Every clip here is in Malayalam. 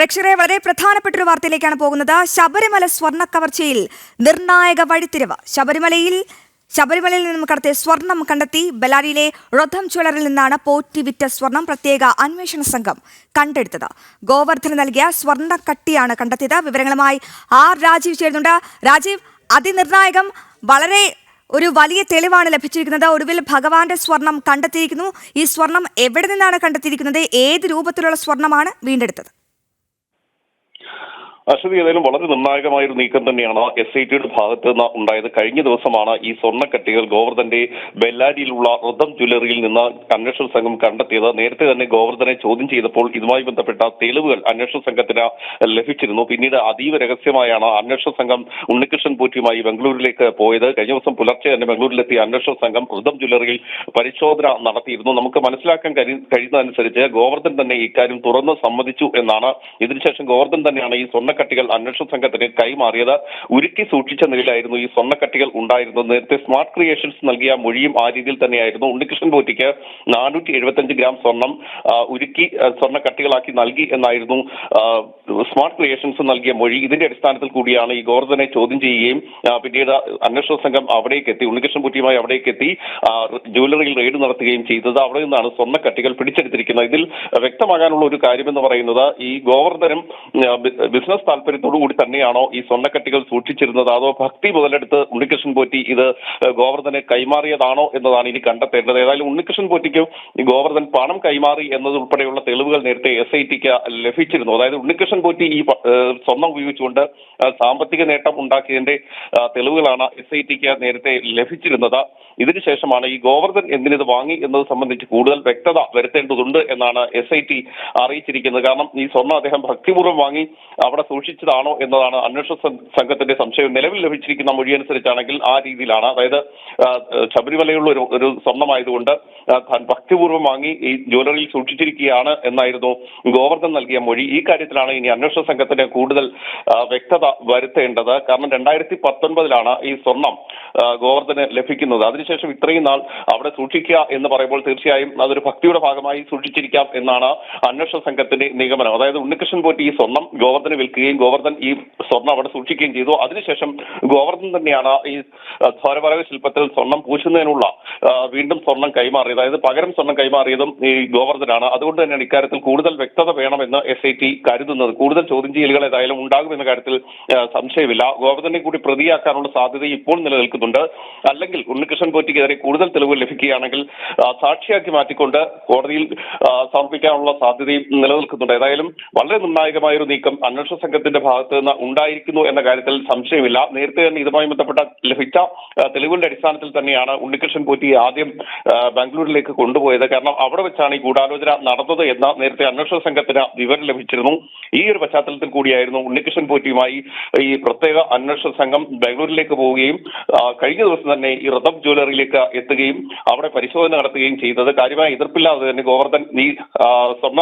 പ്രേക്ഷകരെ വളരെ പ്രധാനപ്പെട്ടൊരു വാർത്തയിലേക്കാണ് പോകുന്നത്. ശബരിമല സ്വർണ്ണ കവർച്ചയിൽ നിർണായക വഴിത്തിരിവ്. ശബരിമലയിൽ നിന്നും കടത്തിയ സ്വർണം കണ്ടെത്തി. ബെല്ലാരിയിലെ റൊഥം ജ്വല്ലറിയിൽ നിന്നാണ് പോറ്റി വിറ്റ സ്വർണം പ്രത്യേക അന്വേഷണ സംഘം കണ്ടെടുത്തത്. ഗോവർദ്ധന് നൽകിയ സ്വർണ്ണക്കട്ടിയാണ് കണ്ടെത്തിയത്. വിവരങ്ങളുമായി ആർ രാജീവ് ചേരുന്നുണ്ട്. രാജീവ്, അതിനിർണായകം, വളരെ ഒരു വലിയ തെളിവാണ് ലഭിച്ചിരിക്കുന്നത്. ഒടുവിൽ ഭഗവാന്റെ സ്വർണം കണ്ടെത്തിയിരിക്കുന്നു. ഈ സ്വർണം എവിടെ നിന്നാണ് കണ്ടെത്തിയിരിക്കുന്നത്? ഏത് രൂപത്തിലുള്ള സ്വർണമാണ് വീണ്ടെടുത്തത്? അശ്വതി, ഏതായാലും വളരെ നിർണായകമായ ഒരു നീക്കം തന്നെയാണ് SITയുടെ ഭാഗത്ത് നിന്ന് ഉണ്ടായത്. കഴിഞ്ഞ ദിവസമാണ് ഈ സ്വർണ്ണക്കട്ടികൾ ഗോവർദ്ധന്റെ ബെല്ലാരിയിലുള്ള റൊഥം ജ്വല്ലറിയിൽ നിന്ന് അന്വേഷണ സംഘം കണ്ടെത്തിയത്. നേരത്തെ തന്നെ ഗോവർദ്ധനെ ചോദ്യം ചെയ്തപ്പോൾ ഇതുമായി ബന്ധപ്പെട്ട തെളിവുകൾ അന്വേഷണ സംഘത്തിന് ലഭിച്ചിരുന്നു. പിന്നീട് അതീവ രഹസ്യമായാണ് അന്വേഷണ സംഘം ഉണ്ണികൃഷ്ണൻ പോറ്റിയുമായി ബംഗളൂരിലേക്ക് പോയത്. കഴിഞ്ഞ ദിവസം പുലർച്ചെ തന്നെ ബംഗളൂരിലെത്തിയ അന്വേഷണ സംഘം റൊഥം ജ്വല്ലറിയിൽ പരിശോധന നടത്തിയിരുന്നു. നമുക്ക് മനസ്സിലാക്കാൻ കഴിയുന്നതനുസരിച്ച് ഗോവർദ്ധൻ തന്നെ ഇക്കാര്യം തുറന്ന് സമ്മതിച്ചു എന്നാണ്. ഇതിനുശേഷം ഗോവർദ്ധൻ തന്നെയാണ് ഈ സ്വർണ്ണക്കട്ടികൾ അന്വേഷണ സംഘത്തിന് കൈമാറിയത്. ഉരുക്കി സൂക്ഷിച്ച നിലയിലായിരുന്നു ഈ സ്വർണ്ണക്കട്ടികൾ ഉണ്ടായിരുന്നത്. നേരത്തെ സ്മാർട്ട് ക്രിയേഷൻസ് നൽകിയ മൊഴിയും ആ രീതിയിൽ തന്നെയായിരുന്നു. ഉണ്ണികൃഷ്ണൻ പോറ്റിക്ക് 475 ഗ്രാം സ്വർണം ഉരുക്കി സ്വർണ്ണക്കട്ടികളാക്കി നൽകി എന്നായിരുന്നു സ്മാർട്ട് ക്രിയേഷൻസ് നൽകിയ മൊഴി. ഇതിന്റെ അടിസ്ഥാനത്തിൽ കൂടിയാണ് ഈ ഗോവർദ്ധനെ ചോദ്യം ചെയ്യുകയും പിന്നീട് അന്വേഷണ സംഘം അവിടേക്ക് എത്തി, ഉണ്ണികൃഷ്ണൻ പോറ്റിയുമായി അവിടേക്ക് എത്തി ജ്വല്ലറിയിൽ റെയ്ഡ് നടത്തുകയും ചെയ്തത്. അവിടെ നിന്നാണ് സ്വർണ്ണക്കട്ടികൾ പിടിച്ചെടുത്തിരിക്കുന്നത്. ഇതിൽ വ്യക്തമാകാനുള്ള ഒരു കാര്യമെന്ന് പറയുന്നത്, ഈ ഗോവർദ്ധനും ബിസിനസ് താല്പര്യത്തോടു കൂടി തന്നെയാണോ ഈ സ്വർണ്ണക്കട്ടികൾ സൂക്ഷിച്ചിരുന്നത്, അതോ ഭക്തി മുതലെടുത്ത് ഉണ്ണികൃഷ്ണൻ പോറ്റി ഇത് ഗോവർദ്ധന് കൈമാറിയതാണോ എന്നതാണ് ഇനി കണ്ടെത്തേണ്ടത്. ഏതായാലും ഉണ്ണികൃഷ്ണൻ പോറ്റിക്ക് ഈ ഗോവർദ്ധൻ പണം കൈമാറി എന്നതുൾപ്പെടെയുള്ള തെളിവുകൾ നേരത്തെ SITക്ക് ലഭിച്ചിരുന്നു. അതായത് ഉണ്ണികൃഷ്ണൻ പോറ്റി ഈ സ്വർണം ഉപയോഗിച്ചുകൊണ്ട് സാമ്പത്തിക നേട്ടം ഉണ്ടാക്കിയതിന്റെ തെളിവുകളാണ് SITക്ക് നേരത്തെ ലഭിച്ചിരുന്നത്. ഇതിനുശേഷമാണ് ഈ ഗോവർദ്ധൻ എന്തിനിത് വാങ്ങി എന്നത് സംബന്ധിച്ച് കൂടുതൽ വ്യക്തത വരുത്തേണ്ടതുണ്ട് എന്നാണ് SIT അറിയിച്ചിരിക്കുന്നത്. കാരണം ഈ സ്വർണം അദ്ദേഹം ഭക്തിപൂർവ്വം വാങ്ങി അവിടെ സൂക്ഷിച്ചതാണോ എന്നതാണ് അന്വേഷണ സംഘത്തിന്റെ സംശയം. നിലവിൽ ലഭിച്ചിരിക്കുന്ന മൊഴി അനുസരിച്ചാണെങ്കിൽ ആ രീതിയിലാണ്. അതായത് ശബരിമലയുള്ള ഒരു സ്വർണ്ണമായതുകൊണ്ട് താൻ ഭക്തിപൂർവ്വം വാങ്ങി ഈ ജ്വല്ലറിയിൽ സൂക്ഷിച്ചിരിക്കുകയാണ് എന്നായിരുന്നു ഗോവർദ്ധൻ നൽകിയ മൊഴി. ഈ കാര്യത്തിലാണ് ഇനി അന്വേഷണ സംഘത്തിന് കൂടുതൽ വ്യക്തത വരുത്തേണ്ടത്. കാരണം 2019 ഈ സ്വർണം ഗോവർദ്ധന് ലഭിക്കുന്നത്. അതിനുശേഷം ഇത്രയും നാൾ അവിടെ സൂക്ഷിക്കുക എന്ന് പറയുമ്പോൾ തീർച്ചയായും അതൊരു ഭക്തിയുടെ ഭാഗമായി സൂക്ഷിച്ചിരിക്കാം എന്നാണ് അന്വേഷണ സംഘത്തിന്റെ നിഗമനം. അതായത് ഉണ്ണികൃഷ്ണൻ പോറ്റി ഈ സ്വർണം ഗോവർദ്ധന് വിൽക്കുകയും ഗോവർദ്ധൻ ഈ സ്വർണം അവിടെ സൂക്ഷിക്കുകയും ചെയ്തു. അതിനുശേഷം ഗോവർദ്ധൻ തന്നെയാണ് ഈ ദ്വാരപാലക ശില്പത്തിൽ സ്വർണം പൂശുന്നതിനുള്ള വീണ്ടും സ്വർണം കൈമാറിയത്. അതായത് പകരം സ്വർണം കൈമാറിയതും ഈ ഗോവർദ്ധനാണ്. അതുകൊണ്ട് തന്നെയാണ് ഇക്കാര്യത്തിൽ കൂടുതൽ വ്യക്തത വേണമെന്ന് SIT കരുതുന്നത്. കൂടുതൽ ചോദ്യം ചെയ്യലുകൾ ഏതായാലും ഉണ്ടാകുമെന്ന കാര്യത്തിൽ സംശയമില്ല. ഗോവർദ്ധനെ കൂടി പ്രതിയാക്കാനുള്ള സാധ്യത ഇപ്പോൾ നിലനിൽക്കുന്നുണ്ട്. അല്ലെങ്കിൽ ഉണ്ണികൃഷ്ണൻ പോറ്റിക്കെതിരെ കൂടുതൽ തെളിവുകൾ ലഭിക്കുകയാണെങ്കിൽ സാക്ഷിയാക്കി മാറ്റിക്കൊണ്ട് കോടതിയിൽ സമർപ്പിക്കാനുള്ള സാധ്യതയും നിലനിൽക്കുന്നുണ്ട്. ഏതായാലും വളരെ നിർണായകമായ ഒരു നീക്കം അന്വേഷണ സംഘത്തിന്റെ ഭാഗത്ത് നിന്ന് ഉണ്ടായിരിക്കുന്നു എന്ന കാര്യത്തിൽ സംശയമില്ല. നേരത്തെ തന്നെ ഇതുമായി ബന്ധപ്പെട്ട ലഭിച്ച തെളിവുകളുടെ അടിസ്ഥാനത്തിൽ തന്നെയാണ് ഉണ്ണികൃഷ്ണൻ പോറ്റിയെ ആദ്യം ബാംഗ്ലൂരിലേക്ക് കൊണ്ടുപോയത്. കാരണം അവിടെ വെച്ചാണ് ഈ ഗൂഢാലോചന നടന്നത് എന്ന നേരത്തെ അന്വേഷണ സംഘത്തിന് വിവരം ലഭിച്ചിരുന്നു. ഈ ഒരു പശ്ചാത്തലത്തിൽ കൂടിയായിരുന്നു ഉണ്ണികൃഷ്ണൻ പോറ്റിയുമായി ഈ പ്രത്യേക അന്വേഷണ സംഘം ബാംഗ്ലൂരിലേക്ക് പോവുകയും കഴിഞ്ഞ ദിവസം തന്നെ ഈ റൊഥം ജ്വല്ലറിയിലേക്ക് എത്തുകയും അവിടെ പരിശോധന നടത്തുകയും ചെയ്തത്. കാര്യമായ എതിർപ്പില്ലാതെ തന്നെ ഗോവർദ്ധൻ ഈ സ്വർണ്ണ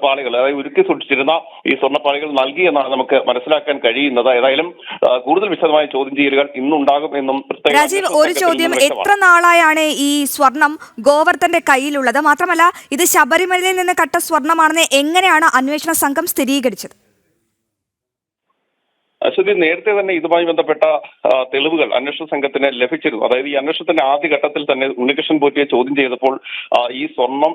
പാളികൾ, അതായത് ഉരുക്കി സൂക്ഷിച്ചിരുന്ന ഈ സ്വർണ്ണപ്പാളികൾ നൽകി എന്നാണ് നമുക്ക് മനസ്സിലാക്കാൻ കഴിയുന്നത്. ഏതായാലും കൂടുതൽ വിശദമായ ചോദ്യം ചെയ്യലുകൾ ഇന്നുണ്ടാകും എന്നും രാജീവ്, ഒരു ചോദ്യം, എത്ര നാളായാണ് ഈ സ്വർണം ഗോവർദ്ധന്റെ കയ്യിലുള്ളത്? മാത്രമല്ല, ഇത് ശബരിമലയിൽ നിന്ന് കട്ട സ്വർണമാണെന്ന് എങ്ങനെയാണ് അന്വേഷണ സംഘം സ്ഥിരീകരിച്ചത്? അശ്വതി, നേരത്തെ തന്നെ ഇതുമായി ബന്ധപ്പെട്ട തെളിവുകൾ അന്വേഷണ സംഘത്തിന് ലഭിച്ചിരുന്നു. അതായത് ഈ അന്വേഷണത്തിന്റെ ആദ്യഘട്ടത്തിൽ തന്നെ ഉണ്ണികൃഷ്ണൻ പോറ്റിയെ ചോദ്യം ചെയ്തപ്പോൾ ഈ സ്വർണം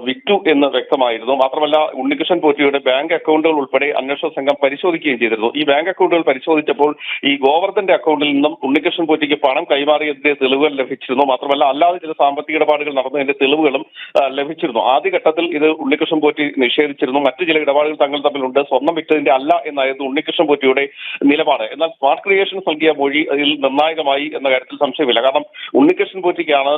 വിറ്റു എന്ന് വ്യക്തമായിരുന്നു. മാത്രമല്ല, ഉണ്ണികൃഷ്ണൻ പോറ്റിയുടെ ബാങ്ക് അക്കൗണ്ടുകൾ ഉൾപ്പെടെ അന്വേഷണ സംഘം പരിശോധിക്കുകയും ചെയ്തിരുന്നു. ഈ ബാങ്ക് അക്കൗണ്ടുകൾ പരിശോധിച്ചപ്പോൾ ഈ ഗോവർദ്ധന്റെ അക്കൗണ്ടിൽ നിന്നും ഉണ്ണികൃഷ്ണൻ പോറ്റിക്ക് പണം കൈമാറിയതിന്റെ തെളിവുകൾ ലഭിച്ചിരുന്നു. മാത്രമല്ല, അല്ലാതെ ചില സാമ്പത്തിക ഇടപാടുകൾ നടന്നതിന്റെ തെളിവുകളും ലഭിച്ചിരുന്നു. ആദ്യഘട്ടത്തിൽ ഇത് ഉണ്ണികൃഷ്ണൻ പോറ്റി നിഷേധിച്ചിരുന്നു. മറ്റു ചില ഇടപാടുകൾ തങ്ങൾ തമ്മിലുണ്ട്, സ്വർണം വിറ്റതിന്റെ അല്ല എന്നായിരുന്നു ഉണ്ണികൃഷ്ണൻ പോറ്റിയുടെ നിലപാട്. എന്നാൽ സ്മാർട്ട് ക്രിയേഷൻസ് നൽകിയ മൊഴി അതിൽ നിർണായകമായി എന്ന കാര്യത്തിൽ സംശയമില്ല. കാരണം ഉണ്ണികൃഷ്ണൻ പോറ്റിക്കാണ്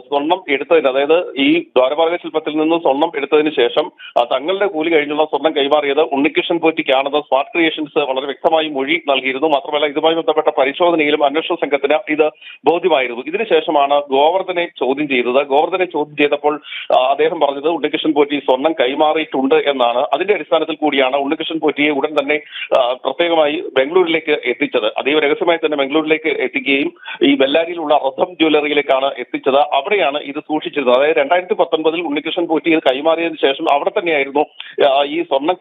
സ്വർണം എടുത്തതിന്, അതായത് ഈ ദ്വാരപാലക ശില്പത്തിൽ നിന്ന് സ്വർണം എടുത്തതിന് ശേഷം തങ്ങളുടെ കൂലി കഴിഞ്ഞുള്ള സ്വർണം കൈമാറിയത് ഉണ്ണികൃഷ്ണൻ പോറ്റിക്കാണെന്ന് സ്മാർട്ട് ക്രിയേഷൻസ് വളരെ വ്യക്തമായി മൊഴി നൽകിയിരുന്നു. മാത്രമല്ല, ഇതുമായി ബന്ധപ്പെട്ട പരിശോധനയിലും അന്വേഷണ സംഘത്തിന് ഇത് ബോധ്യമായിരുന്നു. ഇതിനുശേഷമാണ് ഗോവർദ്ധനെ ചോദ്യം ചെയ്തത്. ഗോവർദ്ധനെ ചോദ്യം ചെയ്തപ്പോൾ അദ്ദേഹം പറഞ്ഞത് ഉണ്ണികൃഷ്ണൻ പോറ്റി സ്വർണം കൈമാറിയിട്ടുണ്ട് എന്നാണ്. അതിന്റെ അടിസ്ഥാനത്തിൽ കൂടിയാണ് ഉണ്ണികൃഷ്ണൻ പോറ്റിയെ ഉടൻ തന്നെ പ്രത്യേകമായി ബംഗളൂരിലേക്ക് എത്തിച്ചത്. അതീവ രഹസ്യമായി തന്നെ ബംഗളൂരിലേക്ക് എത്തിക്കുകയും ഈ ബെല്ലാരിയിലുള്ള റൊഥം ജ്വല്ലറിയിലേക്കാണ് എത്തിച്ചത്. അവിടെയാണ് ഇത് സൂക്ഷിച്ചിരുന്നത്. അതായത് 2019 ഉണ്ണികൃഷ്ണൻ പോറ്റി ഇത് കൈമാറിയതിനു ശേഷം അവിടെ തന്നെയായിരുന്നു ഈ സ്വർണ്ണ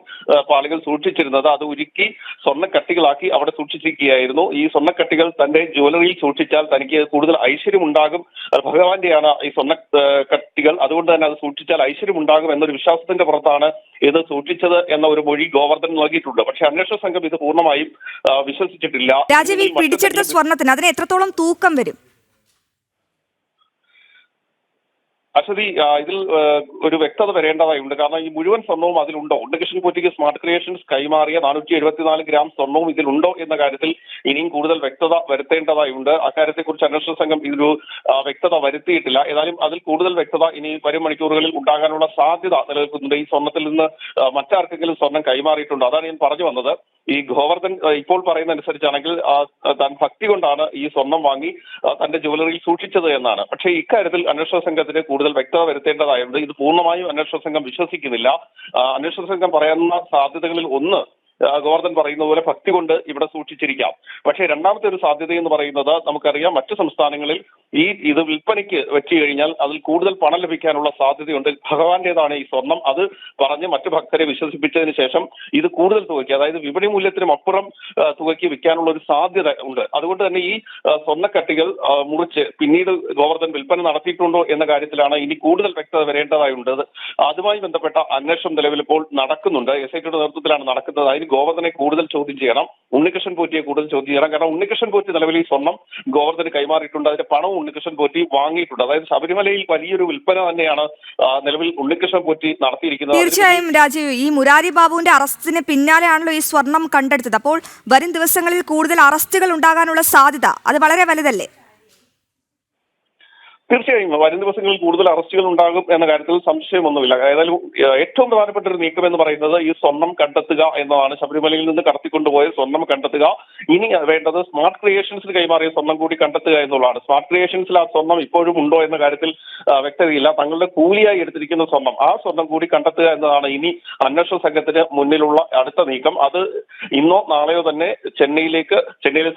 പാളികൾ സൂക്ഷിച്ചിരുന്നത്. അത് ഉരുക്കി സ്വർണ്ണക്കട്ടികളാക്കി അവിടെ സൂക്ഷിച്ചിരിക്കുകയായിരുന്നു. ഈ സ്വർണ്ണക്കട്ടികൾ തന്റെ ജ്വല്ലറിയിൽ സൂക്ഷിച്ചാൽ തനിക്ക് കൂടുതൽ ഐശ്വര്യം ഉണ്ടാകും, ഭഗവാന്റെയാണ് ഈ സ്വർണ്ണ കട്ടികൾ, അതുകൊണ്ട് തന്നെ അത് സൂക്ഷിച്ചാൽ ഐശ്വര്യം ഉണ്ടാകും എന്നൊരു വിശ്വാസത്തിന്റെ പുറത്താണ് ഇത് സൂക്ഷിച്ചത് എന്ന ഒരു മൊഴി ഗോവർദ്ധൻ നൽകിയിട്ടുണ്ട്. പക്ഷേ അന്വേഷണ സംഘം ഇത് പൂർണ്ണമായും വിശ്വസിച്ചിട്ടില്ല. രാജീവ്, ഈ പിടിച്ചെടുത്ത സ്വർണത്തിന് അതിന് എത്രത്തോളം തൂക്കം വരും? അശ്വതി, ഇതിൽ ഒരു വ്യക്തത വരേണ്ടതായുണ്ട്. കാരണം ഈ മുഴുവൻ സ്വർണവും അതിലുണ്ടോ? ഉണ്ണികൃഷ്ണൻ പോറ്റിക്ക് സ്മാർട്ട് ക്രിയേഷൻസ് കൈമാറിയ 474 ഗ്രാം സ്വർണവും ഇതിലുണ്ടോ എന്ന കാര്യത്തിൽ ഇനിയും കൂടുതൽ വ്യക്തത വരുത്തേണ്ടതായുണ്ട്. അക്കാര്യത്തെക്കുറിച്ച് അന്വേഷണ സംഘം ഇതൊരു വ്യക്തത വരുത്തിയിട്ടില്ല. ഏതായാലും അതിൽ കൂടുതൽ വ്യക്തത ഇനി വരും മണിക്കൂറുകളിൽ ഉണ്ടാകാനുള്ള സാധ്യത നിലനിൽക്കുന്നുണ്ട്. ഈ സ്വർണത്തിൽ നിന്ന് മറ്റാർക്കെങ്കിലും സ്വർണം കൈമാറിയിട്ടുണ്ടോ? അതാണ് ഞാൻ പറഞ്ഞു വന്നത്. ഈ ഗോവർദ്ധൻ ഇപ്പോൾ പറയുന്ന അനുസരിച്ചാണെങ്കിൽ താൻ ഭക്തി കൊണ്ടാണ് ഈ സ്വർണം വാങ്ങി തന്റെ ജ്വല്ലറിയിൽ സൂക്ഷിച്ചത് എന്നാണ്. പക്ഷേ ഇക്കാര്യത്തിൽ അന്വേഷണ സംഘത്തിന് കൂടുതൽ വ്യക്തത വരുത്തേണ്ടതായുണ്ട്. ഇത് പൂർണ്ണമായും അന്വേഷണ സംഘം വിശ്വസിക്കുന്നില്ല. അന്വേഷണ സംഘം പറയുന്ന സാധ്യതകളിൽ ഒന്ന് ഗോവർദ്ധൻ പറയുന്ന പോലെ ഭക്തി കൊണ്ട് ഇവിടെ സൂക്ഷിച്ചിരിക്കാം. പക്ഷേ രണ്ടാമത്തെ ഒരു സാധ്യത എന്ന് പറയുന്നത്, നമുക്കറിയാം മറ്റു സംസ്ഥാനങ്ങളിൽ ഇത് വിൽപ്പനയ്ക്ക് വെച്ച് കഴിഞ്ഞാൽ അതിൽ കൂടുതൽ പണം ലഭിക്കാനുള്ള സാധ്യതയുണ്ട്. ഭഗവാന്റേതാണ് ഈ സ്വർണം, അത് പറഞ്ഞ് മറ്റു ഭക്തരെ വിശ്വസിപ്പിച്ചതിന് ശേഷം ഇത് കൂടുതൽ തുകയ്ക്ക്, അതായത് വിപണി മൂല്യത്തിനും അപ്പുറം തുകയ്ക്ക് വിൽക്കാനുള്ള ഒരു സാധ്യത ഉണ്ട്. അതുകൊണ്ട് തന്നെ ഈ സ്വർണ്ണക്കട്ടികൾ മുറിച്ച് പിന്നീട് ഗോവർദ്ധൻ വിൽപ്പന നടത്തിയിട്ടുണ്ടോ എന്ന കാര്യത്തിലാണ് ഇനി കൂടുതൽ വ്യക്തത വരേണ്ടതായുണ്ട്. അതുമായി ബന്ധപ്പെട്ട അന്വേഷണം നിലവിൽ ഇപ്പോൾ നടക്കുന്നുണ്ട്. SITയുടെ നേതൃത്വത്തിലാണ് നടക്കുന്നത്. അതിന് ഗോവർദ്ധനെ കൂടുതൽ ചോദ്യം ചെയ്യണം, ഉണ്ണികൃഷ്ണൻ പോറ്റിയെ കൂടുതൽ ചോദ്യം ചെയ്യണം. കാരണം ഉണ്ണികൃഷ്ണൻ പോറ്റി നിലവിൽ ഈ സ്വർണം ഗോവർദ്ധന് കൈമാറിയിട്ടുണ്ട്. അതിന്റെ പണവും ഉണ്ണികൃഷ്ണൻ പോറ്റി വാങ്ങിയിട്ടുണ്ട്. അതായത് ശബരിമലയിൽ വലിയൊരു വിൽപ്പന തന്നെയാണ് നിലവിൽ ഉണ്ണികൃഷ്ണൻ പോറ്റി നടത്തിയിരിക്കുന്നത്. തീർച്ചയായും രാജീവ്, ഈ മുരാരി ബാബുവിന്റെ അറസ്റ്റിന് പിന്നാലെയാണല്ലോ ഈ സ്വർണം കണ്ടെടുത്തത്. അപ്പോൾ വരും ദിവസങ്ങളിൽ കൂടുതൽ അറസ്റ്റുകൾ ഉണ്ടാകാനുള്ള സാധ്യത അത് വളരെ വലുതല്ലേ? തീർച്ചയായും വരും ദിവസങ്ങളിൽ കൂടുതൽ അറസ്റ്റുകൾ ഉണ്ടാകും എന്ന കാര്യത്തിൽ സംശയമൊന്നുമില്ല. ഏതായാലും ഏറ്റവും പ്രധാനപ്പെട്ട ഒരു നീക്കം എന്ന് പറയുന്നത് ഈ സ്വർണം കണ്ടെത്തുക എന്നതാണ്. ശബരിമലയിൽ നിന്ന് കടത്തിക്കൊണ്ടുപോയ സ്വർണം കണ്ടെത്തുക. ഇനി വേണ്ടത് സ്മാർട്ട് ക്രിയേഷൻസിന് കൈമാറിയ സ്വർണം കൂടി കണ്ടെത്തുക എന്നുള്ളതാണ്. സ്മാർട്ട് ക്രിയേഷൻസിൽ ആ സ്വർണം ഇപ്പോഴും ഉണ്ടോ എന്ന കാര്യത്തിൽ വ്യക്തതയില്ല. തങ്ങളുടെ കൂലിയായി എടുത്തിരിക്കുന്ന സ്വർണം, ആ സ്വർണം കൂടി കണ്ടെത്തുക എന്നതാണ് ഇനി അന്വേഷണ സംഘത്തിന് മുന്നിലുള്ള അടുത്ത നീക്കം. അത് ഇന്നോ നാളെയോ തന്നെ ചെന്നൈയിലെ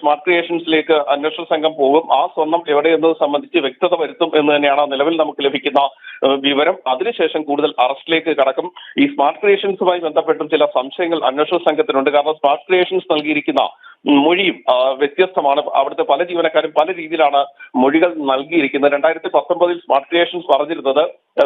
സ്മാർട്ട് ക്രിയേഷൻസിലേക്ക് അന്വേഷണ സംഘം പോകും. ആ സ്വർണം എവിടെയെന്നത് സംബന്ധിച്ച് വ്യക്തത വരുത്തും എന്ന് തന്നെയാണ് നിലവിൽ നമുക്ക് ലഭിക്കുന്ന വിവരം. അതിനുശേഷം കൂടുതൽ അറസ്റ്റിലേക്ക് കടക്കും. ഈ സ്മാർട്ട് ക്രിയേഷൻസുമായി ബന്ധപ്പെട്ടും ചില സംശയങ്ങൾ അന്വേഷണ സംഘത്തിനുണ്ട്. കാരണം സ്മാർട്ട് ക്രിയേഷൻസ് നൽകിയിരിക്കുന്ന മൊഴിയും വ്യത്യസ്തമാണ്. അവിടുത്തെ പല ജീവനക്കാരും പല രീതിയിലാണ് മൊഴികൾ നൽകിയിരിക്കുന്നത്. 2019 സ്മാർട്ട് ക്രിയേഷൻസ് പറഞ്ഞിരുന്നത്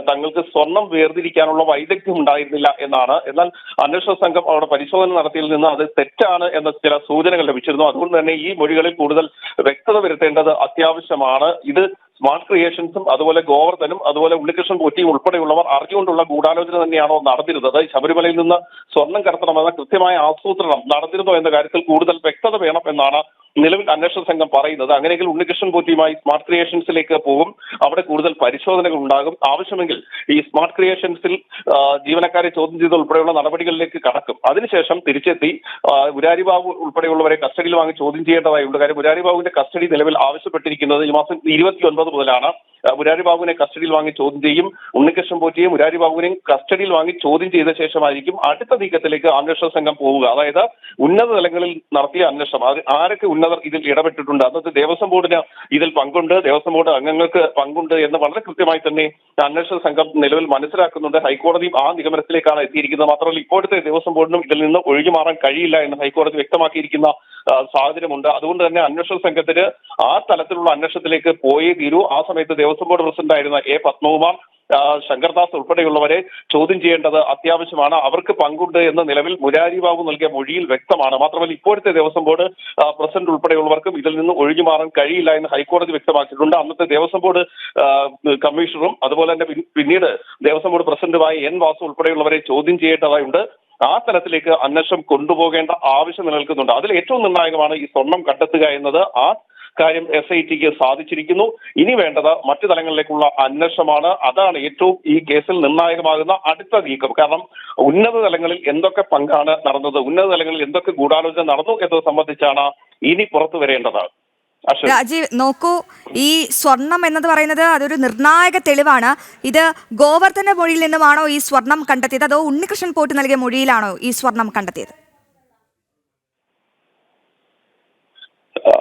തങ്ങൾക്ക് സ്വർണം വേർതിരിക്കാനുള്ള വൈദഗ്ധ്യം ഉണ്ടായിരുന്നില്ല എന്നാണ്. എന്നാൽ അന്വേഷണ സംഘം അവിടെ പരിശോധന നടത്തിയതിൽ നിന്ന് അത് തെറ്റാണ് എന്ന ചില സൂചനകൾ ലഭിച്ചിരുന്നു. അതുകൊണ്ട് തന്നെ ഈ മൊഴികളിൽ കൂടുതൽ വ്യക്തത വരുത്തേണ്ടത് അത്യാവശ്യമാണ്. ഇത് സ്മാർട്ട് ക്രിയേഷൻസും അതുപോലെ ഗോവർദ്ധനും അതുപോലെ ഉണ്ണികൃഷ്ണൻ പോറ്റിയും ഉൾപ്പെടെയുള്ളവർ അറിഞ്ഞുകൊണ്ടുള്ള ഗൂഢാലോചന തന്നെയാണോ നടന്നിരുന്നത്? ശബരിമലയിൽ നിന്ന് സ്വർണം കടത്തണമെന്ന കൃത്യമായ ആസൂത്രണം നടന്നിരുന്നോ എന്ന കാര്യത്തിൽ കൂടുതൽ വ്യക്തത വേണം എന്നാണ് നിലവിൽ അന്വേഷണ സംഘം പറയുന്നത്. അങ്ങനെയെങ്കിൽ ഉണ്ണികൃഷ്ണൻ പോറ്റിയുമായി സ്മാർട്ട് ക്രിയേഷൻസിലേക്ക് പോകും. അവിടെ കൂടുതൽ പരിശോധനകൾ ഉണ്ടാകും. ആവശ്യമെങ്കിൽ ഈ സ്മാർട്ട് ക്രിയേഷൻസിൽ ജീവനക്കാരെ ചോദ്യം ചെയ്ത് ഉൾപ്പെടെയുള്ള നടപടികളിലേക്ക് കടക്കും. അതിനുശേഷം തിരിച്ചെത്തി മുരാരി ബാബു ഉൾപ്പെടെയുള്ളവരെ കസ്റ്റഡിയിൽ വാങ്ങി ചോദ്യം ചെയ്യേണ്ടതായുണ്ട്. കാര്യം മുരാരി ബാബുവിന്റെ കസ്റ്റഡി നിലവിൽ ആവശ്യപ്പെട്ടിരിക്കുന്നത് ഈ മാസം 29 മുതലാണ്. മുരാരി ബാബുവിനെ കസ്റ്റഡിയിൽ വാങ്ങി ചോദ്യം ചെയ്യും. ഉണ്ണികൃഷ്ണൻ പോറ്റിയെയും മുരാരി ബാബുവിനെയും കസ്റ്റഡിയിൽ വാങ്ങി ചോദ്യം ചെയ്ത ശേഷമായിരിക്കും അടുത്ത നീക്കത്തിലേക്ക് അന്വേഷണ സംഘം പോവുക. അതായത് ഉന്നത തലങ്ങളിൽ നടത്തിയ അന്വേഷണം, ആരൊക്കെ ഉന്നതർ ഇതിൽ ഇടപെട്ടിട്ടുണ്ട്, അന്നത്തെ ദേവസ്വം ബോർഡിന് ഇതിൽ പങ്കുണ്ട്, ദേവസ്വം ബോർഡ് അംഗങ്ങൾക്ക് പങ്കുണ്ട് എന്ന് വളരെ കൃത്യമായി തന്നെ അന്വേഷണ സംഘം നിലവിൽ മനസ്സിലാക്കുന്നുണ്ട്. ഹൈക്കോടതിയും ആ നിഗമനത്തിലേക്കാണ് എത്തിയിരിക്കുന്നത്. മാത്രമല്ല ഇപ്പോഴത്തെ ദേവസ്വം ബോർഡിനും ഇതിൽ നിന്ന് ഒഴിഞ്ഞു മാറാൻ കഴിയില്ല എന്ന് ഹൈക്കോടതി വ്യക്തമാക്കിയിരിക്കുന്ന സാഹചര്യമുണ്ട്. അതുകൊണ്ട് തന്നെ അന്വേഷണ സംഘത്തിന് ആ തലത്തിലുള്ള അന്വേഷണത്തിലേക്ക് പോയേ തീരൂ. ആ സമയത്ത് ദേവസ്വം ബോർഡ് പ്രസിഡന്റായിരുന്ന A. പത്മകുമാർ, ശങ്കർദാസ് ഉൾപ്പെടെയുള്ളവരെ ചോദ്യം ചെയ്യേണ്ടത് അത്യാവശ്യമാണ്. അവർക്ക് പങ്കുണ്ട് എന്ന് നിലവിൽ മുരാരി ബാബു നൽകിയ മൊഴിയിൽ വ്യക്തമാണ്. മാത്രമല്ല ഇപ്പോഴത്തെ ദേവസ്വം ബോർഡ് പ്രസിഡന്റ് ഉൾപ്പെടെയുള്ളവർക്കും ഇതിൽ നിന്ന് ഒഴിഞ്ഞു മാറാൻ കഴിയില്ല എന്ന് ഹൈക്കോടതി വ്യക്തമാക്കിയിട്ടുണ്ട്. അന്നത്തെ ദേവസ്വം ബോർഡ് കമ്മീഷണറും അതുപോലെ തന്നെ പിന്നീട് ദേവസ്വം ബോർഡ് പ്രസിഡന്റുമായ N. വാസു ഉൾപ്പെടെയുള്ളവരെ ചോദ്യം ചെയ്യേണ്ടതായുണ്ട്. ആ തലത്തിലേക്ക് അന്വേഷണം കൊണ്ടുപോകേണ്ട ആവശ്യം നിലനിൽക്കുന്നുണ്ട്. അതിൽ ഏറ്റവും നിർണായകമാണ് ഈ സ്വർണം കണ്ടെത്തുക എന്നത്. ആ കാര്യം SITക്ക് സാധിച്ചിരിക്കുന്നു. ഇനി വേണ്ടത് മറ്റു തലങ്ങളിലേക്കുള്ള അന്വേഷണമാണ്. അതാണ് ഏറ്റവും ഈ കേസിൽ നിർണായകമാകുന്ന അടുത്ത നീക്കം. കാരണം ഉന്നത തലങ്ങളിൽ എന്തൊക്കെ പങ്കാണ് നടന്നത്, ഉന്നത തലങ്ങളിൽ എന്തൊക്കെ ഗൂഢാലോചന നടന്നു എന്നത് സംബന്ധിച്ചാണ് ഇനി പുറത്തു വരേണ്ടത്. രാജീവ്, നോക്കൂ, ഈ സ്വർണം എന്നത് പറയുന്നത് അതൊരു നിർണായക തെളിവാണ്. ഇത് ഗോവർദ്ധന മൊഴിയിൽ നിന്നുമാണോ ഈ സ്വർണം കണ്ടെത്തിയത്, അതോ ഉണ്ണികൃഷ്ണൻ പോറ്റി നൽകിയ മൊഴിയിലാണോ ഈ സ്വർണം കണ്ടെത്തിയത്?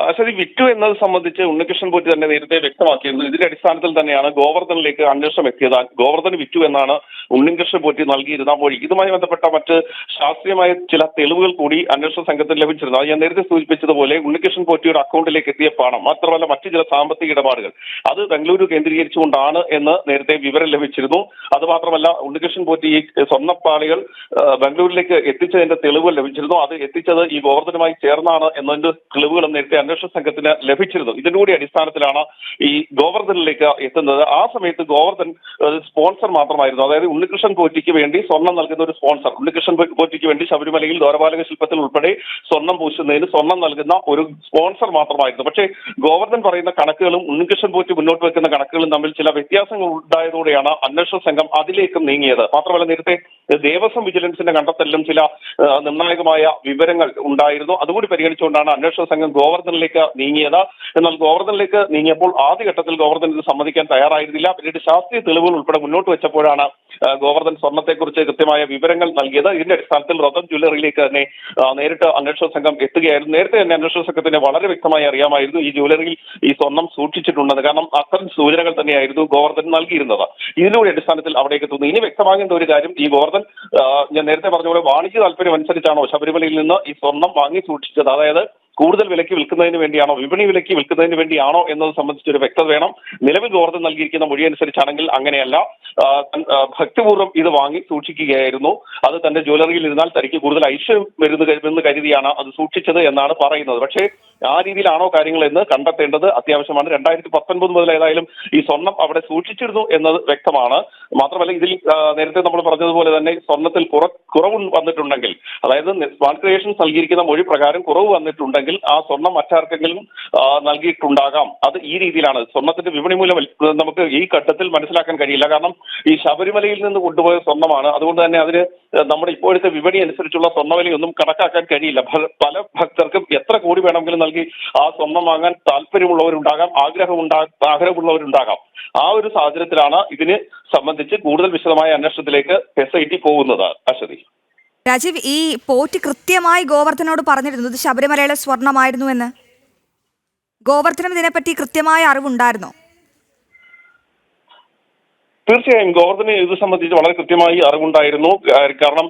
അശ്വതി, വിറ്റു എന്നത് സംബന്ധിച്ച് ഉണ്ണികൃഷ്ണൻ പോറ്റി തന്നെ നേരത്തെ വ്യക്തമാക്കിയിരുന്നു. ഇതിന്റെ അടിസ്ഥാനത്തിൽ തന്നെയാണ് ഗോവർദ്ധനിലേക്ക് അന്വേഷണം എത്തിയത്. ഗോവർദ്ധന് വിറ്റു എന്നാണ് ഉണ്ണികൃഷ്ണൻ പോറ്റി നൽകിയിരുന്ന മൊഴി. ഇതുമായി ബന്ധപ്പെട്ട മറ്റ് ശാസ്ത്രീയമായ ചില തെളിവുകൾ കൂടി അന്വേഷണ സംഘത്തിന് ലഭിച്ചിരുന്നു. അത് ഞാൻ നേരത്തെ സൂചിപ്പിച്ചതുപോലെ ഉണ്ണികൃഷ്ണൻ പോറ്റിയുടെ അക്കൗണ്ടിലേക്ക് എത്തിയ പണം, മാത്രമല്ല മറ്റു ചില സാമ്പത്തിക ഇടപാടുകൾ, അത് ബംഗളൂരു കേന്ദ്രീകരിച്ചുകൊണ്ടാണ് എന്ന് നേരത്തെ വിവരം ലഭിച്ചിരുന്നു. അത് മാത്രമല്ല ഉണ്ണികൃഷ്ണൻ പോറ്റി ഈ സ്വർണ്ണപ്പാളികൾ ബംഗളൂരിലേക്ക് എത്തിച്ചതിന്റെ തെളിവുകൾ ലഭിച്ചിരുന്നു. അത് എത്തിച്ചത് ഈ ഗോവർദ്ധനുമായി ചേർന്നാണ് എന്നതിന്റെ തെളിവുകളും നേരത്തെ അന്വേഷണ സംഘത്തിന് ലഭിച്ചിരുന്നു. ഇതിന്റെ കൂടി അടിസ്ഥാനത്തിലാണ് ഈ ഗോവർദ്ധനിലേക്ക് എത്തുന്നത്. ആ സമയത്ത് ഗോവർദ്ധൻ സ്പോൺസർ മാത്രമായിരുന്നു. അതായത് ഉണ്ണികൃഷ്ണൻ പോറ്റിക്ക് വേണ്ടി സ്വർണം നൽകുന്ന ഒരു സ്പോൺസർ, ഉണ്ണികൃഷ്ണൻ പോറ്റിക്ക് വേണ്ടി ശബരിമലയിൽ ദ്വാരപാലക ശില്പത്തിൽ ഉൾപ്പെടെ സ്വർണം പൂശുന്നതിന് സ്വർണം നൽകുന്ന ഒരു സ്പോൺസർ മാത്രമായിരുന്നു. പക്ഷേ ഗോവർദ്ധൻ പറയുന്ന കണക്കുകളും ഉണ്ണികൃഷ്ണൻ പോറ്റി മുന്നോട്ട് വെക്കുന്ന കണക്കുകളും തമ്മിൽ ചില വ്യത്യാസങ്ങൾ ഉണ്ടായതോടെയാണ് അന്വേഷണ സംഘം അതിലേക്കും നീങ്ങിയത്. മാത്രമല്ല നേരത്തെ ദേവസ്വം വിജിലൻസിന്റെ കണ്ടെത്തലിലും ചില നിർണായകമായ വിവരങ്ങൾ ഉണ്ടായിരുന്നു. അതുകൂടി പരിഗണിച്ചുകൊണ്ടാണ് അന്വേഷണ സംഘം ഗോവർദ്ധനിലേക്ക് നീങ്ങിയത്. എന്നാൽ ഗോവർദ്ധനിലേക്ക് നീങ്ങിയപ്പോൾ ആദ്യഘട്ടത്തിൽ ഗോവർദ്ധൻ ഇത് സമ്മതിക്കാൻ തയ്യാറായിരുന്നില്ല. പിന്നീട് ശാസ്ത്രീയ തെളിവുകൾ ഉൾപ്പെടെ മുന്നോട്ട് വെച്ചപ്പോഴാണ് ഗോവർദ്ധൻ സ്വർണ്ണത്തെക്കുറിച്ച് കൃത്യമായ വിവരങ്ങൾ നൽകിയത്. ഇതിന്റെ അടിസ്ഥാനത്തിൽ റതൻ ജ്വല്ലറിയിലേക്ക് തന്നെ നേരിട്ട് അന്വേഷണ സംഘം എത്തുകയായിരുന്നു. നേരത്തെ തന്നെ അന്വേഷണ സംഘത്തിന് വളരെ വ്യക്തമായി അറിയാമായിരുന്നു ഈ ജ്വല്ലറിയിൽ ഈ സ്വർണം സൂക്ഷിച്ചിട്ടുണ്ടെന്ന്. കാരണം അത്തരം സൂചനകൾ തന്നെയായിരുന്നു ഗോവർദ്ധൻ നൽകിയിരുന്നത്. ഇതിലൂടെ അടിസ്ഥാനത്തിൽ അവിടേക്ക് എത്തുന്നു. ഇനി വ്യക്തമാകേണ്ട ഒരു കാര്യം, ഈ ഗോവർദ്ധൻ ഞാൻ നേരത്തെ പറഞ്ഞ പോലെ വാണിജ്യ താല്പര്യം അനുസരിച്ചാണോ ശബരിമലയിൽ നിന്ന് ഈ സ്വർണം വാങ്ങി സൂക്ഷിച്ചത്? അതായത് കൂടുതൽ വിലയ്ക്ക് വിൽക്കുന്നതിന് വേണ്ടിയാണോ, വിപണി വിലയ്ക്ക് വിൽക്കുന്നതിന് വേണ്ടിയാണോ എന്നത് സംബന്ധിച്ചൊരു വ്യക്തത വേണം. നിലവിൽ ഗോവർദ്ധൻ നൽകിയിരിക്കുന്ന മൊഴി അനുസരിച്ചാണെങ്കിൽ അങ്ങനെയല്ല. ഭക്തിപൂർവ്വം ഇത് വാങ്ങി സൂക്ഷിക്കുകയായിരുന്നു. അത് തന്റെ ജ്വല്ലറിയിൽ ഇരുന്നാൽ തനിക്ക് കൂടുതൽ ഐശ്വര്യം വരുമെന്ന് കരുതിയാണ് അത് സൂക്ഷിച്ചത് എന്നാണ് പറയുന്നത്. പക്ഷേ ആ രീതിയിലാണോ കാര്യങ്ങൾ എന്ന് കണ്ടെത്തേണ്ടത് അത്യാവശ്യമാണ്. 2019 മുതൽ ഏതായാലും ഈ സ്വർണം അവിടെ സൂക്ഷിച്ചിരുന്നു എന്നത് വ്യക്തമാണ്. മാത്രമല്ല ഇതിൽ നേരത്തെ നമ്മൾ പറഞ്ഞതുപോലെ തന്നെ സ്വർണത്തിൽ കുറവ് വന്നിട്ടുണ്ടെങ്കിൽ, അതായത് സ്മാർട്ട് ക്രിയേഷൻസ് നൽകിയിരിക്കുന്ന മൊഴി പ്രകാരം കുറവ് വന്നിട്ടുണ്ടെങ്കിൽ ആ സ്വർണം മറ്റാർക്കെങ്കിലും നൽകിയിട്ടുണ്ടാകാം. അത് ഈ രീതിയിലാണ്. സ്വർണത്തിന്റെ വിപണി മൂല്യം നമുക്ക് ഈ ഘട്ടത്തിൽ മനസ്സിലാക്കാൻ കഴിയില്ല. കാരണം ഈ ശബരിമലയിൽ നിന്ന് കൊണ്ടുപോയ സ്വർണ്ണമാണ്. അതുകൊണ്ട് തന്നെ അതിന് നമ്മുടെ ഇപ്പോഴത്തെ വിപണി അനുസരിച്ചുള്ള സ്വർണ്ണവിലയൊന്നും കണക്കാക്കാൻ കഴിയില്ല. പല ഭക്തർക്കും എത്ര കോടി വേണമെങ്കിലും നൽകി ആ സ്വർണം വാങ്ങാൻ താല്പര്യമുള്ളവരുണ്ടാകാം, ആഗ്രഹമുള്ളവരുണ്ടാകാം. ആ ഒരു സാഹചര്യത്തിലാണ് ഇതിനെ സംബന്ധിച്ച് കൂടുതൽ വിശദമായ അന്വേഷണത്തിലേക്ക് SIT പോകുന്നത്. അശ്വതി, രാജീവ്, ഈ പോറ്റി കൃത്യമായി ഗോവർദ്ധനോട് പറഞ്ഞിരുന്നു ഇത് ശബരിമലയിലെ സ്വർണമായിരുന്നു എന്ന്. ഗോവർദ്ധനം ഇതിനെപ്പറ്റി കൃത്യമായ അറിവുണ്ടായിരുന്നോ? തീർച്ചയായും ഗോവർദ്ധന് ഇത് സംബന്ധിച്ച് വളരെ കൃത്യമായി അറിവുണ്ടായിരുന്നു. കാരണം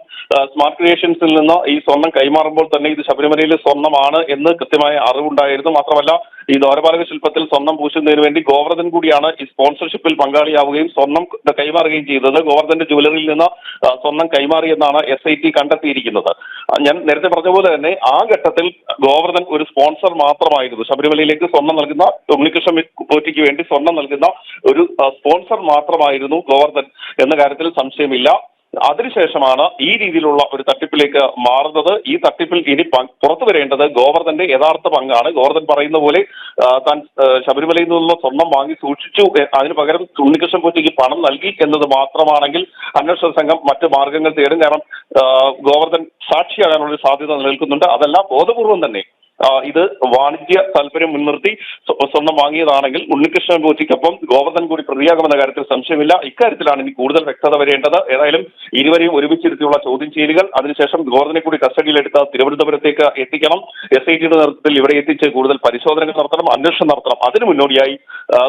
സ്മാർട്ട് ക്രിയേഷൻസിൽ നിന്ന് ഈ സ്വർണം കൈമാറുമ്പോൾ തന്നെ ഇത് ശബരിമലയിലെ സ്വർണ്ണമാണ് എന്ന് കൃത്യമായ അറിവുണ്ടായിരുന്നു. മാത്രമല്ല ഈ ദ്വാരപാലക ശില്പത്തിൽ സ്വർണം പൂശുന്നതിന് വേണ്ടി ഗോവർദ്ധൻ കൂടിയാണ് ഈ സ്പോൺസർഷിപ്പിൽ പങ്കാളിയാവുകയും സ്വർണം കൈമാറുകയും ചെയ്തത്. ഗോവർദ്ധന്റെ ജ്വല്ലറിയിൽ നിന്ന് സ്വർണം കൈമാറിയെന്നാണ് SIT കണ്ടെത്തിയിരിക്കുന്നത്. ഞാൻ നേരത്തെ പറഞ്ഞ പോലെ തന്നെ ആ ഘട്ടത്തിൽ ഗോവർദ്ധൻ ഒരു സ്പോൺസർ മാത്രമായിരുന്നു. ശബരിമലയിലേക്ക് സ്വർണം നൽകുന്ന, ഉണ്ണികൃഷ്ണൻ പോറ്റിക്ക് വേണ്ടി സ്വർണം നൽകുന്ന ഒരു സ്പോൺസർ മാത്രമായിരുന്നു ഗോവർദ്ധൻ എന്ന കാര്യത്തിൽ സംശയമില്ല. അതിനുശേഷമാണ് ഈ രീതിയിലുള്ള ഒരു തട്ടിപ്പിലേക്ക് മാറുന്നത്. ഈ തട്ടിപ്പിൽ ഇനി പുറത്തു വരേണ്ടത് ഗോവർദ്ധന്റെ യഥാർത്ഥ പങ്കാണ്. ഗോവർദ്ധൻ പറയുന്ന പോലെ താൻ ശബരിമലയിൽ നിന്നുള്ള സ്വർണം വാങ്ങി സൂക്ഷിച്ചു, അതിന് പകരം ഉണ്ണികൃഷ്ണൻ പോറ്റിക്ക് പണം നൽകി എന്നത് മാത്രമാണെങ്കിൽ അന്വേഷണ സംഘം മറ്റ് മാർഗങ്ങൾ തേടും. കാരണം ഗോവർദ്ധൻ സാക്ഷിയാകാനുള്ള ഒരു സാധ്യത നിലനിൽക്കുന്നുണ്ട്. അതല്ല ബോധപൂർവം തന്നെ ഇത് വാണിജ്യ താല്പര്യം മുൻനിർത്തി സ്വർണം വാങ്ങിയതാണെങ്കിൽ ഉണ്ണികൃഷ്ണൻ പോറ്റിക്കൊപ്പം ഗോവർദ്ധൻ കൂടി പ്രതിയാകുമെന്ന കാര്യത്തിൽ സംശയമില്ല. ഇക്കാര്യത്തിലാണ് ഇനി കൂടുതൽ വ്യക്തത വരേണ്ടത്. ഏതായാലും ഇരുവരെയും ഒരുമിച്ചിരുത്തിയുള്ള ചോദ്യം ചെയ്യലുകൾ, അതിനുശേഷം ഗോവർദ്ധനെ കൂടി കസ്റ്റഡിയിലെടുത്ത് തിരുവനന്തപുരത്തേക്ക് എത്തിക്കണം. SITയുടെ നേതൃത്വത്തിൽ ഇവിടെ എത്തിച്ച് കൂടുതൽ പരിശോധനകൾ നടത്തണം, അന്വേഷണം നടത്തണം. അതിനു മുന്നോടിയായി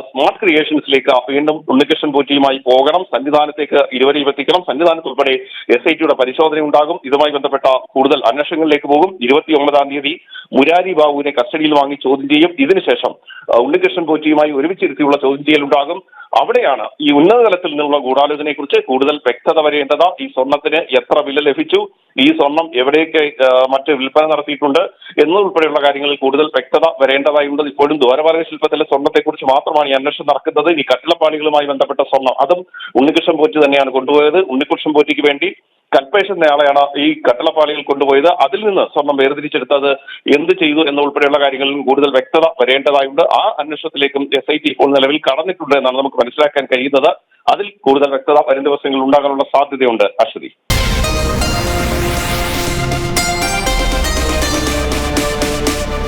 സ്മാർട്ട് ക്രിയേഷൻസിലേക്ക് വീണ്ടും ഉണ്ണികൃഷ്ണൻ പോറ്റിയുമായി പോകണം. സന്നിധാനത്തേക്ക് ഇരുവരെയും എത്തിക്കണം. സന്നിധാനത്ത് ഉൾപ്പെടെ SITയുടെ പരിശോധന ഉണ്ടാകും. ഇതുമായി ബന്ധപ്പെട്ട കൂടുതൽ അന്വേഷണങ്ങളിലേക്ക് പോകും. 29-ാം തീയതി മുരാരി ബാബുവിനെ കസ്റ്റഡിയിൽ വാങ്ങി ചോദ്യം ചെയ്യും. ഇതിനുശേഷം ഉണ്ണികൃഷ്ണൻ പോറ്റിയുമായി ഒരുമിച്ചിരുത്തിയുള്ള ചോദ്യം ചെയ്യലുണ്ടാകും. അവിടെയാണ് ഈ ഉന്നത തലത്തിൽ നിന്നുള്ള ഗൂഢാലോചനയെ കുറിച്ച് കൂടുതൽ വ്യക്തത വരേണ്ടത്. ഈ സ്വർണത്തിന് എത്ര വില ലഭിച്ചു, ഈ സ്വർണം എവിടെയൊക്കെ മറ്റ് വിൽപ്പന നടത്തിയിട്ടുണ്ട് എന്നതുൾപ്പെടെയുള്ള കാര്യങ്ങളിൽ കൂടുതൽ വ്യക്തത വരേണ്ടതായുണ്ട്. ഇപ്പോഴും ദ്വാരപാലക ശില്പത്തിലെ സ്വർണ്ണത്തെക്കുറിച്ച് മാത്രമാണ് ഈ അന്വേഷണം നടക്കുന്നത്. ഈ കട്ടിളപ്പാളികളുമായി ബന്ധപ്പെട്ട സ്വർണം അതും ഉണ്ണികൃഷ്ണൻ പോറ്റി തന്നെയാണ് കൊണ്ടുപോയത്. ഉണ്ണികൃഷ്ണൻ പോറ്റിക്ക് വേണ്ടി കൽപ്പേഷൻ എന്നയാളെയാണ് ഈ കട്ടിളപ്പാളികൾ കൊണ്ടുപോയത്. അതിൽ നിന്ന് സ്വർണം വേർതിരിച്ചെടുത്തത് എന്ത് ചെയ്തു എന്നുൾപ്പെടെയുള്ള കാര്യങ്ങളിലും കൂടുതൽ വ്യക്തത വരേണ്ടതായുണ്ട്. ആ അന്വേഷണത്തിലേക്കും SIT ഇപ്പോൾ നിലവിൽ കടന്നിട്ടുണ്ട് എന്നാണ് നമുക്ക് മനസ്സിലാക്കാൻ കഴിയുന്നത്. അതിൽ കൂടുതൽ വ്യക്തത വരും ദിവസങ്ങളിൽ ഉണ്ടാകാനുള്ള സാധ്യതയുണ്ട്. അശ്വതി.